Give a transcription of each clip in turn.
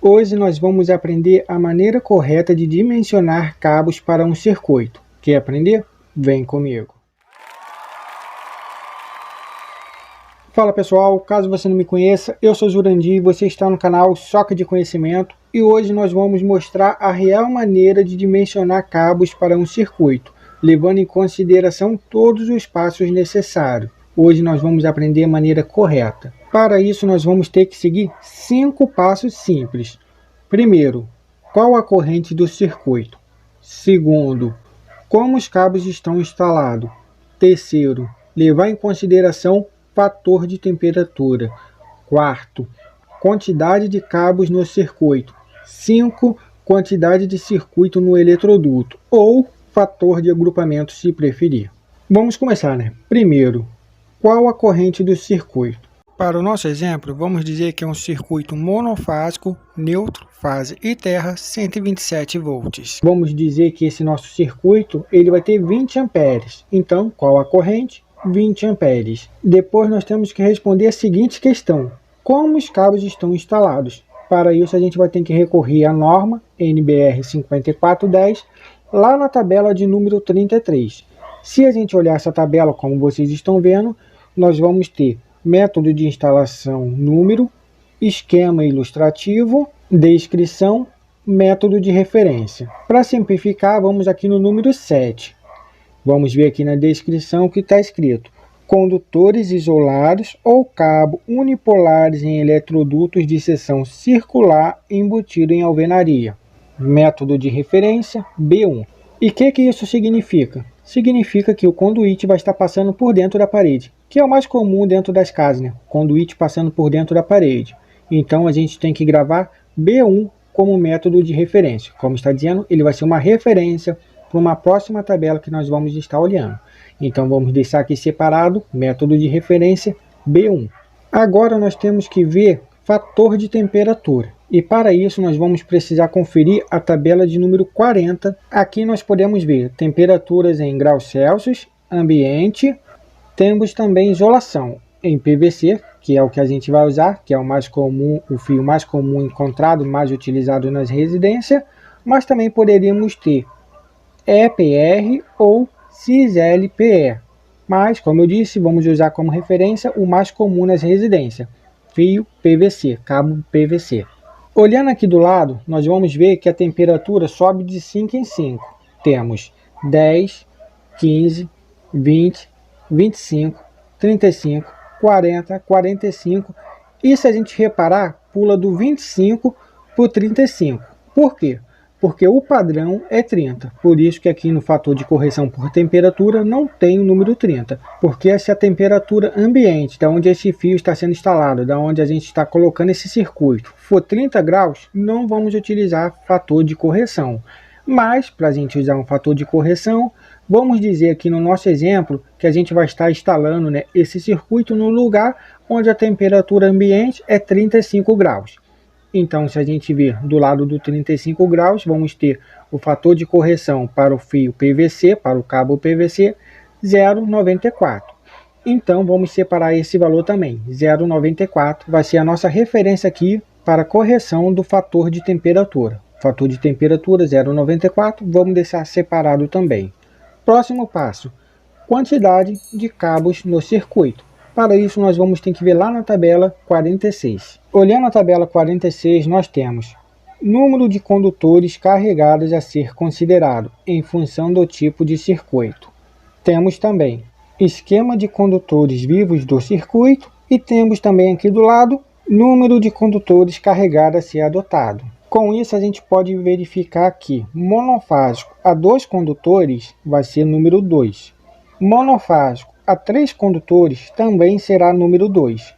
Hoje nós vamos aprender a maneira correta de dimensionar cabos para um circuito. Quer aprender? Vem comigo! Fala pessoal, caso você não me conheça, eu sou Jurandir e você está no canal Choque de Conhecimento e hoje nós vamos mostrar a real maneira de dimensionar cabos para um circuito, levando em consideração todos os passos necessários. Hoje nós vamos aprender a maneira correta. Para isso nós vamos ter que seguir 5 passos simples. Primeiro, qual a corrente do circuito? Segundo, como os cabos estão instalados? Terceiro, levar em consideração fator de temperatura. Quarto, quantidade de cabos no circuito. 5, quantidade de circuito no eletroduto ou fator de agrupamento se preferir. Vamos começar, né? Primeiro, qual a corrente do circuito? Para o nosso exemplo, vamos dizer que é um circuito monofásico, neutro, fase e terra, 127 volts. Vamos dizer que esse nosso circuito ele vai ter 20 amperes. Então, qual a corrente? 20 amperes. Depois nós temos que responder a seguinte questão: como os cabos estão instalados? Para isso a gente vai ter que recorrer à norma NBR 5410, lá na tabela de número 33. Se a gente olhar essa tabela, como vocês estão vendo, nós vamos ter método de instalação, número, esquema ilustrativo, descrição, método de referência. Para simplificar, vamos aqui no número 7. Vamos ver aqui na descrição o que está escrito: condutores isolados ou cabo unipolares em eletrodutos de seção circular embutido em alvenaria. Método de referência, B1. E o que isso significa? Significa que o conduíte vai estar passando por dentro da parede, que é o mais comum dentro das casas, né? Conduíte passando por dentro da parede. Então a gente tem que gravar B1 como método de referência. Como está dizendo, ele vai ser uma referência para uma próxima tabela que nós vamos estar olhando. Então vamos deixar aqui separado, método de referência B1. Agora nós temos que ver fator de temperatura. E para isso nós vamos precisar conferir a tabela de número 40. Aqui nós podemos ver temperaturas em graus Celsius, ambiente. Temos também isolação em PVC, que é o que a gente vai usar, que é o mais comum, o fio mais comum encontrado, mais utilizado nas residências. Mas também poderíamos ter EPR ou CIS-LPE. Mas, como eu disse, vamos usar como referência o mais comum nas residências, fio PVC, cabo PVC. Olhando aqui do lado, nós vamos ver que a temperatura sobe de 5 em 5. Temos 10, 15, 20, 25, 35, 40, 45. E se a gente reparar, pula do 25 para o 35. Por quê? Porque o padrão é 30. Por isso que aqui no fator de correção por temperatura não tem o número 30. Porque essa é a temperatura ambiente, da onde esse fio está sendo instalado, da onde a gente está colocando esse circuito. For 30 graus, não vamos utilizar fator de correção. Mas, para a gente usar um fator de correção, vamos dizer aqui no nosso exemplo que a gente vai estar instalando, né, esse circuito no lugar onde a temperatura ambiente é 35 graus. Então, se a gente ver do lado do 35 graus, vamos ter o fator de correção para o fio PVC, para o cabo PVC, 0,94. Então, vamos separar esse valor também. 0,94 vai ser a nossa referência aqui para a correção do fator de temperatura. Fator de temperatura 0,94, vamos deixar separado também. Próximo passo, quantidade de cabos no circuito. Para isso, nós vamos ter que ver lá na tabela 46. Olhando a tabela 46, nós temos número de condutores carregados a ser considerado em função do tipo de circuito. Temos também esquema de condutores vivos do circuito e temos também aqui do lado número de condutores carregados a ser adotado. Com isso, a gente pode verificar que monofásico a 2 condutores vai ser número 2. Monofásico a 3 condutores também será número 2.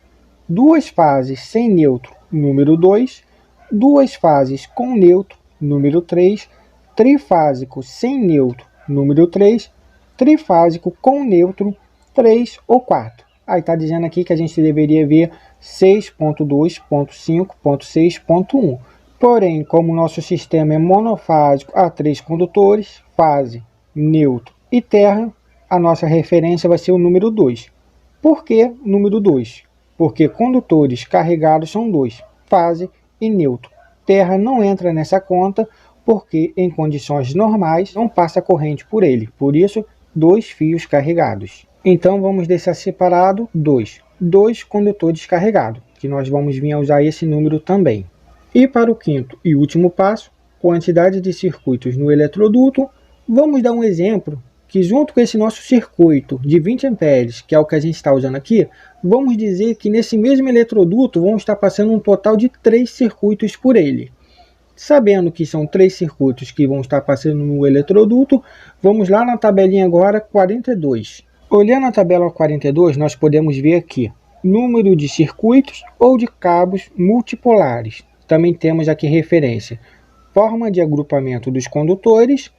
2 fases sem neutro, número 2. 2 fases com neutro, número 3. Trifásico sem neutro, número 3. Trifásico com neutro, 3 ou 4. Aí está dizendo aqui que a gente deveria ver 6.2.5.6.1. Porém, como o nosso sistema é monofásico a 3 condutores, fase, neutro e terra, a nossa referência vai ser o número 2. Por que número 2? Porque condutores carregados são 2, fase e neutro. terra não entra nessa conta, porque em condições normais não passa corrente por ele, por isso 2 fios carregados. Então vamos deixar separado 2 condutores carregados, que nós vamos vir a usar esse número também. E para o quinto e último passo, quantidade de circuitos no eletroduto, vamos dar um exemplo que junto com esse nosso circuito de 20 amperes, que é o que a gente está usando aqui, vamos dizer que nesse mesmo eletroduto vamos estar passando um total de 3 circuitos por ele. Sabendo que são 3 circuitos que vão estar passando no eletroduto, vamos lá na tabelinha agora 42. Olhando a tabela 42, nós podemos ver aqui número de circuitos ou de cabos multipolares. Também temos aqui referência, forma de agrupamento dos condutores,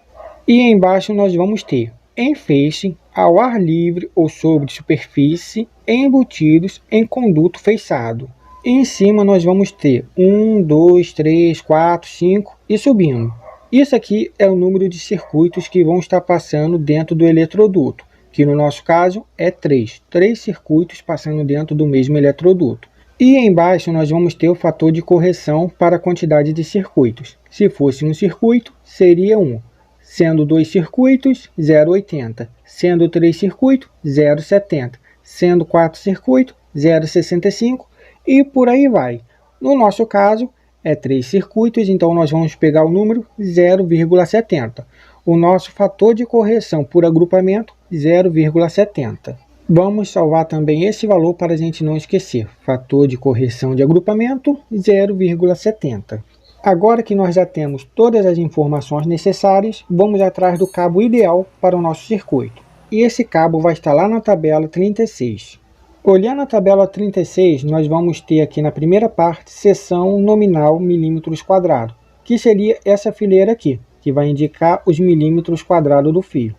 e embaixo nós vamos ter em feixe, ao ar livre ou sobre superfície, embutidos em conduto feixado. E em cima nós vamos ter 1, 2, 3, 4, 5 e subindo. Isso aqui é o número de circuitos que vão estar passando dentro do eletroduto, que no nosso caso é 3 circuitos passando dentro do mesmo eletroduto. E embaixo nós vamos ter o fator de correção para a quantidade de circuitos. Se fosse um circuito, seria 1. Sendo 2 circuitos, 0,80. Sendo 3 circuitos, 0,70. Sendo 4 circuitos, 0,65. E por aí vai. No nosso caso, é 3 circuitos, então nós vamos pegar o número 0,70. O nosso fator de correção por agrupamento, 0,70. Vamos salvar também esse valor para a gente não esquecer. Fator de correção de agrupamento, 0,70. Agora que nós já temos todas as informações necessárias, vamos atrás do cabo ideal para o nosso circuito. E esse cabo vai estar lá na tabela 36. Olhando a tabela 36, nós vamos ter aqui na primeira parte, seção nominal milímetros quadrados, que seria essa fileira aqui, que vai indicar os milímetros quadrados do fio.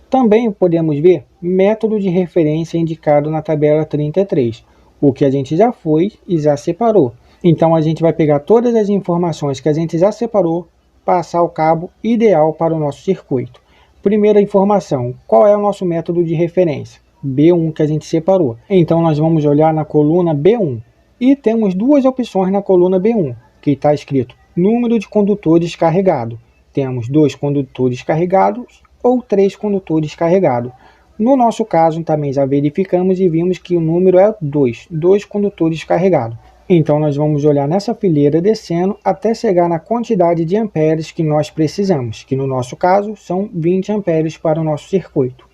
Também podemos ver método de referência indicado na tabela 33, o que a gente já foi e já separou. Então a gente vai pegar todas as informações que a gente já separou, passar o cabo ideal para o nosso circuito. Primeira informação, qual é o nosso método de referência? B1 que a gente separou. Então nós vamos olhar na coluna B1 e temos duas opções na coluna B1, que está escrito número de condutores carregado. Temos 2 condutores carregados ou 3 condutores carregados. No nosso caso também já verificamos e vimos que o número é 2 condutores carregados. Então nós vamos olhar nessa fileira descendo até chegar na quantidade de amperes que nós precisamos, que no nosso caso são 20 amperes para o nosso circuito.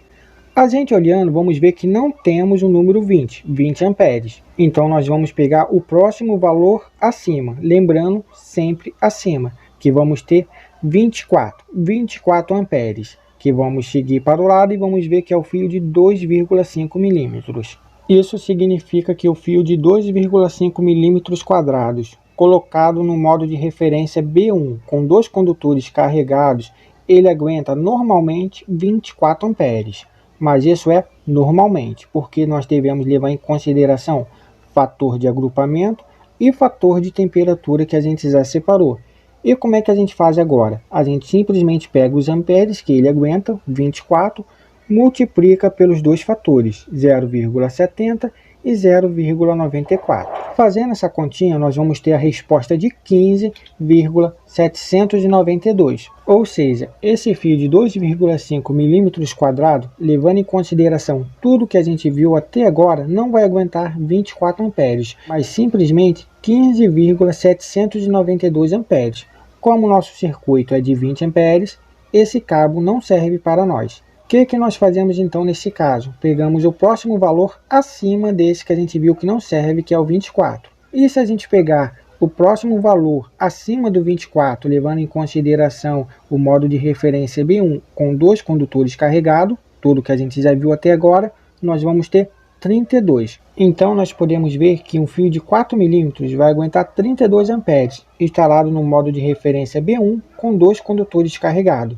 A gente olhando, vamos ver que não temos o número 20 amperes. Então nós vamos pegar o próximo valor acima, lembrando sempre acima, que vamos ter 24 amperes, que vamos seguir para o lado e vamos ver que é o fio de 2,5 milímetros. Isso significa que o fio de 2,5 milímetros quadrados, colocado no modo de referência B1, com 2 condutores carregados, ele aguenta normalmente 24 amperes. Mas isso é normalmente, porque nós devemos levar em consideração fator de agrupamento e fator de temperatura que a gente já separou. E como é que a gente faz agora? A gente simplesmente pega os amperes que ele aguenta, 24, multiplica pelos dois fatores, 0,70 e 0,94. Fazendo essa continha, nós vamos ter a resposta de 15,792. Ou seja, esse fio de 2,5 milímetros quadrados, levando em consideração tudo que a gente viu até agora, não vai aguentar 24 amperes, mas simplesmente 15,792 amperes. Como o nosso circuito é de 20 amperes, esse cabo não serve para nós. O que nós fazemos então nesse caso? Pegamos o próximo valor acima desse que a gente viu que não serve, que é o 24. E se a gente pegar o próximo valor acima do 24, levando em consideração o modo de referência B1 com 2 condutores carregados, tudo que a gente já viu até agora, nós vamos ter 32. Então nós podemos ver que um fio de 4 milímetros vai aguentar 32 amperes, instalado no modo de referência B1 com 2 condutores carregados.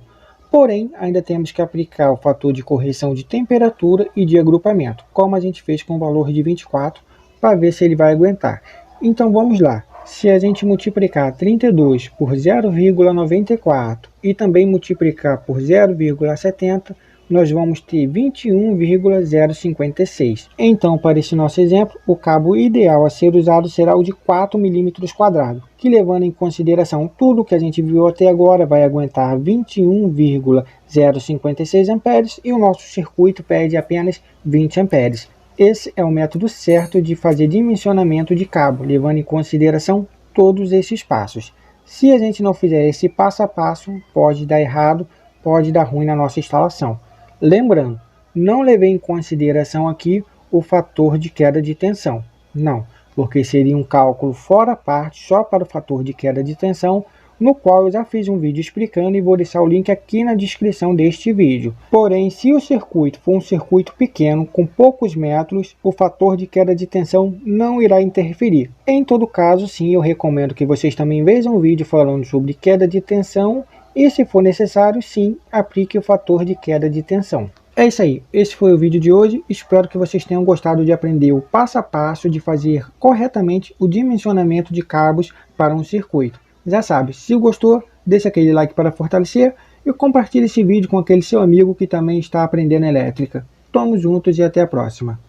Porém, ainda temos que aplicar o fator de correção de temperatura e de agrupamento, como a gente fez com o valor de 24, para ver se ele vai aguentar. Então vamos lá. Se a gente multiplicar 32 por 0,94 e também multiplicar por 0,70, nós vamos ter 21,056. Então, para esse nosso exemplo, o cabo ideal a ser usado será o de 4 milímetros quadrados, que levando em consideração tudo que a gente viu até agora, vai aguentar 21,056 amperes e o nosso circuito pede apenas 20 amperes. Esse é o método certo de fazer dimensionamento de cabo, levando em consideração todos esses passos. Se a gente não fizer esse passo a passo, pode dar errado, pode dar ruim na nossa instalação. Lembrando, não levei em consideração aqui o fator de queda de tensão. Não, porque seria um cálculo fora parte só para o fator de queda de tensão, no qual eu já fiz um vídeo explicando e vou deixar o link aqui na descrição deste vídeo. Porém, se o circuito for um circuito pequeno, com poucos metros, o fator de queda de tensão não irá interferir. Em todo caso, sim, eu recomendo que vocês também vejam um vídeo falando sobre queda de tensão e, se for necessário, sim, aplique o fator de queda de tensão. É isso aí, esse foi o vídeo de hoje, espero que vocês tenham gostado de aprender o passo a passo de fazer corretamente o dimensionamento de cabos para um circuito. Já sabe, se gostou, deixa aquele like para fortalecer e compartilhe esse vídeo com aquele seu amigo que também está aprendendo elétrica. Tamo juntos e até a próxima.